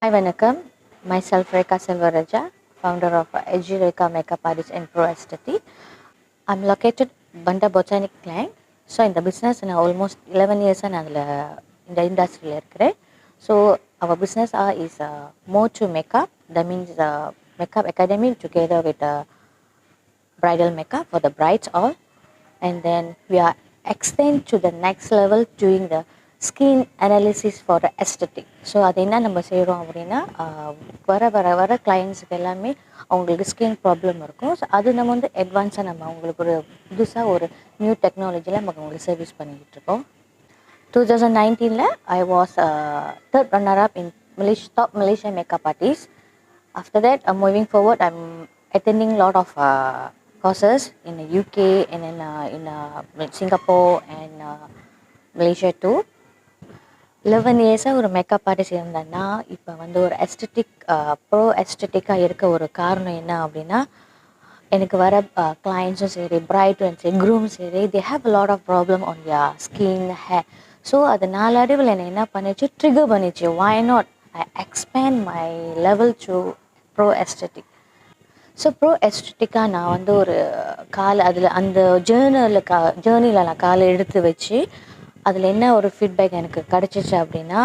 Hi, Vanakkam. Myself, Rekha Selvaraja, founder of HG Rekha Makeup Artist and Pro Aesthetic. I'm located Banda Botanic Clan. So, in the business, நான் almost 11 years நாங்கள் இந்த இண்டஸ்ட்ரியில் இருக்கிறேன். So, our business is more to makeup. That means makeup academy together with bridal makeup for the brides all. And then we are extend to the next level doing the skin analysis for the aesthetic. So அது என்ன நம்ம செய்கிறோம் அப்படின்னா வர கிளைண்ட்ஸுக்கு எல்லாமே அவங்களுக்கு skin problem இருக்கும். So அது நம்ம வந்து அட்வான்ஸாக நம்ம அவங்களுக்கு ஒரு புதுசாக ஒரு நியூ டெக்னாலஜியில் நம்ம அவங்களுக்கு சர்வீஸ் பண்ணிக்கிட்டு இருக்கோம். 2019 I was third runner-up in top Malaysia makeup artist. After that, moving forward, I'm attending a lot of courses in the UK and in Singapore and Malaysia too. 11 இயர்ஸாக ஒரு மேக்கப் ஆர்டிஸ்ட் இருந்தேன்னா இப்போ வந்து ஒரு aesthetic bro எஸ்தெட்டிக்காக இருக்க ஒரு காரணம் என்ன அப்படின்னா எனக்கு வர கிளைண்ட்ஸும் சரி பிரைட்டும் சரி க்ரூம் சரி they have a lot of problem on their skin hair. So அது நாளடைவில் என்னை என்ன பண்ணிச்சு ட்ரிகர் பண்ணிச்சு. why not I expand my level to pro aesthetic. So pro எஸ்தெட்டிக்காக நான் வந்து ஒரு அதில் அந்த ஜேர்னியில் நான் காலை எடுத்து வச்சு அதில் என்ன ஒரு ஃபீட்பேக் எனக்கு கிடச்சிச்சு அப்படின்னா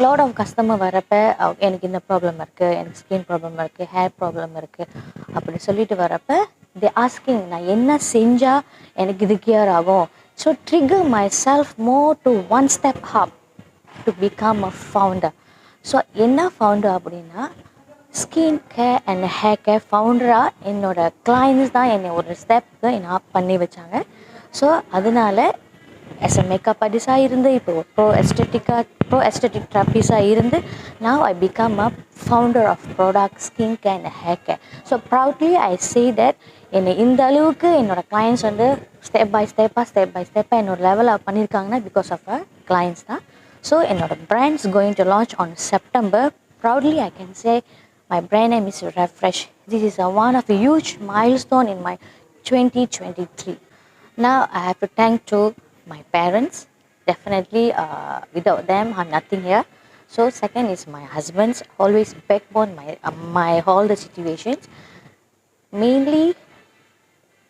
லாட் ஆஃப் கஸ்டமர் வரப்போ எனக்கு இந்த ப்ராப்ளம் இருக்குது, எனக்கு ஸ்கின் ப்ராப்ளம் இருக்குது, ஹேர் ப்ராப்ளம் இருக்குது அப்படி சொல்லிட்டு வரப்போ தே ஆஸ்கிங் நான் என்ன செஞ்சால் எனக்கு இது கியூர் ஆகும். So trigger my self more to one step up to become a founder. So என்ன ஃபவுண்டர் அப்படின்னா skin care and hair care ஃபவுண்டராக என்னோடய கிளைண்ட்ஸ் தான் என்னை ஒரு ஸ்டெப்புக்கு என்ன பண்ணி வச்சாங்க. ஸோ அதனால as a makeup artist இருந்து இப்போ ப்ரோ எஸ்தெட்டிக் தெரபிஸ்டாக இருந்து now I become a founder of product skin care and hair care. So proudly I say that என்னை இந்த அளவுக்கு என்னோட கிளைண்ட்ஸ் வந்து ஸ்டெப் பை ஸ்டெப்பாக என்னோட லெவலாக பண்ணியிருக்காங்கன்னா பிகாஸ் ஆஃப் கிளைண்ட்ஸ் தான். ஸோ என்னோட brands going to launch on September. Proudly I can say my brand name is Refresh. This is one of a huge milestone in my 2023. Now I have to thank to my parents. Definitely without them I'm nothing here. So second is my husband's always backbone my all the situations. Mainly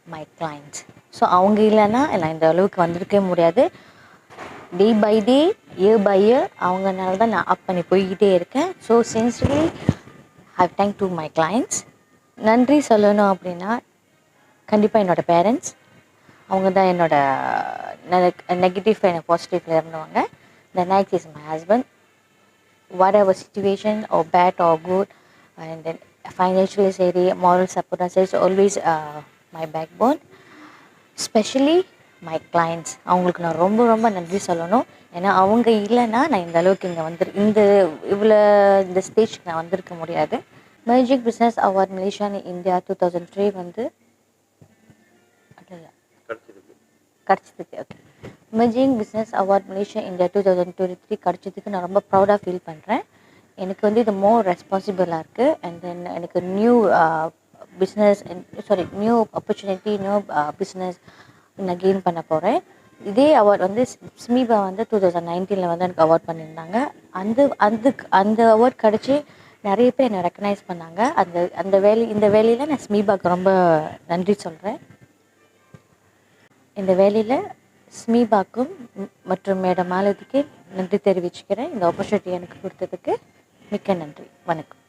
my clients. So அவங்க இல்லைன்னா நான் இந்த அளவுக்கு வந்திருக்கவே முடியாது. Day by day year by year அவங்கனால தான் நான் அப் பண்ணி போய்கிட்டே இருக்கேன். So sincerely I thank to my clients. நன்றி சொல்லணும் அப்படின்னா கண்டிப்பாக என்னோடய பேரண்ட்ஸ். அவங்க தான் என்னோட நெகட்டிவ் அண்ட் பாசிட்டிவ்ல இருந்தவங்க. The next is my husband. Whatever situation are bad or good and then financially சரி மாரல் சப்போர்ட்டாக சரி always my backbone. Specially my clients அவங்களுக்கு நான் ரொம்ப ரொம்ப நன்றி சொல்லணும். ஏன்னா அவங்க இல்லைன்னா நான் இந்த அளவுக்கு இங்கே இந்த ஸ்டேஜ்க்கு நான் வந்திருக்க முடியாது. Magic business award Malaysia India 2003 வந்து கிடச்சதுக்கு okay emerging business award Malaysia India 2023 கிடச்சதுக்கு நான் ரொம்ப ப்ரௌடாக ஃபீல் பண்ணுறேன். எனக்கு வந்து இது மோர் ரெஸ்பான்சிபிளாக இருக்குது. அண்ட் தென் எனக்கு new new opportunity new business நான் கெயின் பண்ண போகிறேன். இதே அவார்ட் வந்து ஸ்மீபா வந்து 2019 வந்து எனக்கு அவார்ட் பண்ணியிருந்தாங்க. அந்த அவார்ட் கிடச்சி நிறைய பேர் என்னை ரெக்கக்னைஸ் பண்ணாங்க. இந்த வேலையில் நான் ஸ்மீபாவுக்கு ரொம்ப நன்றி சொல்கிறேன். இந்த வேலையில் ஸ்மீபாக்கும் மற்றும் மேடம் மாலதிக்கு நன்றி தெரிவிச்சுக்கிறேன். இந்த ஆப்பர்ச்சுனிட்டி எனக்கு கொடுத்ததுக்கு மிக்க நன்றி. வணக்கம்.